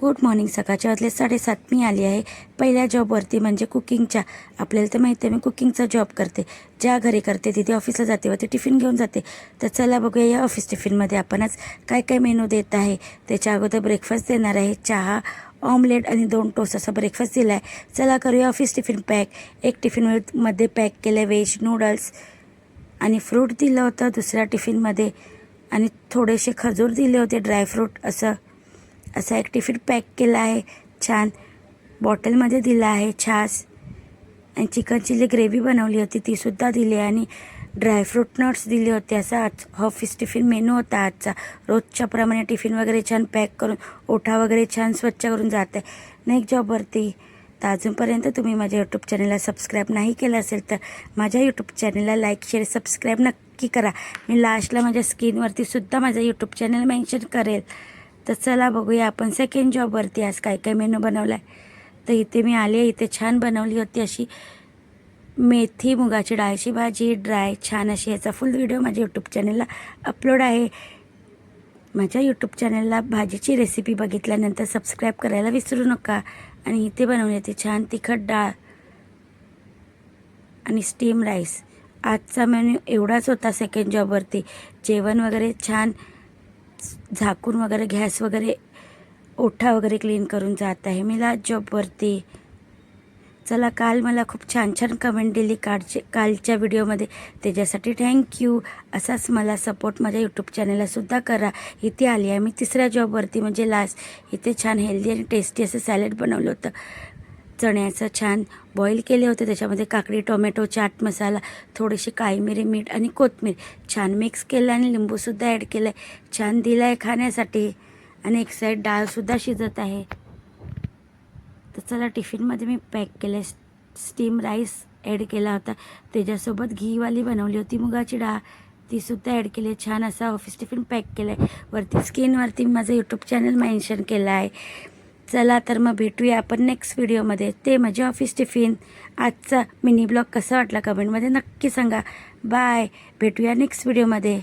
Good morning. सकाळच्या वाजले 7:30. मी आली आहे पहिल्या जॉबवरती, म्हणजे कुकिंगच्या. आपल्याला तर माहिती आहे मी कुकिंगचा जॉब करते. ज्या घरी करते तिथे ऑफिसला जाते व ते टिफिन घेऊन जाते. तर चला बघूया या ऑफिस टिफिनमध्ये आपण आज काय काय मेनू देत आहे. त्याच्या अगोदर ब्रेकफास्ट देणार आहे. चहा, ऑमलेट आणि 2 टोस्ट असा ब्रेकफास्ट दिला आहे. चला करूया ऑफिस टिफिन पॅक. एक टिफिनमध्ये पॅक केलं व्हेज नूडल्स आणि फ्रूट दिलं होतं दुसऱ्या टिफिनमध्ये, आणि थोडेसे खजूर दिले होते ड्रायफ्रूट. असा एक टिफिन पॅक केला आहे. छान बॉटलमध्ये दिला आहे. छास आणि चिकन चिली ग्रेव्ही बनवली होती तीसुद्धा दिली, आणि ड्रायफ्रूट नट्स दिले होते. असा आज ऑफिस टिफिन मेनू होता आजचा. रोजच्याप्रमाणे टिफिन वगैरे छान पॅक करून, ओठा वगैरे छान स्वच्छ करून जात आहे नेक्स्ट जॉबवरती. तर अजूनपर्यंत तुम्ही माझ्या यूट्यूब चॅनलला सबस्क्राईब नाही केलं असेल तर माझ्या यूट्यूब चॅनलला लाईक शेअर सबस्क्राईब नक्की करा. मी लास्टला माझ्या स्क्रीनवरती सुद्धा माझं यूट्यूब चॅनल मेन्शन करेल. तर चला बघूया आपण सेकंड जॉबवरती आज काय काय मेनू बनवला आहे. तर इथे मी आले, इथे छान बनवली होती अशी मेथी मुगाची डाळची भाजी ड्राय, छान अशी. ह्याचा फुल व्हिडिओ माझ्या यूट्यूब चॅनलला अपलोड आहे. माझ्या यूट्यूब चॅनलला भाजीची रेसिपी बघितल्यानंतर सबस्क्राईब करायला विसरू नका. आणि इथे बनवली होती छान तिखट डाळ आणि स्टीम राईस. आजचा मेन्यू एवढाच होता सेकंड जॉबवरती. जेवण वगैरे छान झाकून वगैरे गॅस वगैरे ओठा वगैरे क्लीन करून जात आहे मी लास्ट जॉबवरती. चला, काल मला खूप छान छान कमेंट दिली कालच्या व्हिडिओमध्ये, त्याच्यासाठी थँक्यू. असाच मला सपोर्ट माझ्या यूट्यूब चॅनललासुद्धा करा. इथे आली आहे मी तिसऱ्या जॉबवरती, म्हणजे लास्ट. इथे छान हेल्दी आणि टेस्टी असं सॅलड बनवलं होतं. चण्याचं छान बॉईल केले होते, त्याच्यामध्ये काकडी, टोमॅटो, चाट मसाला, थोडीशी काळी मिरी, मीठ आणि कोथिंबीर छान मिक्स केलं आणि लिंबूसुद्धा ॲड केलं आहे. छान दिलं आहे खाण्यासाठी. आणि एक साईड डाळसुद्धा शिजत आहे. तर चला, टिफिनमध्ये मी पॅक केलं. स्टीम राईस ॲड केला होता, त्याच्यासोबत घीवाली बनवली होती मुगाची डाळ, तीसुद्धा ॲड केली आहे. छान असा ऑफिस टिफिन पॅक केला आहे. वरती स्क्रीनवरती माझं यूट्यूब चॅनल मेन्शन केलं आहे. चला तर मग भेटूया आपण नेक्स्ट व्हिडिओमध्ये. ते माझे ऑफिस टिफिन. आजचा मिनी ब्लॉग कसा वाटला कमेंटमध्ये नक्की सांगा. बाय. भेटूया नेक्स्ट व्हिडिओमध्ये.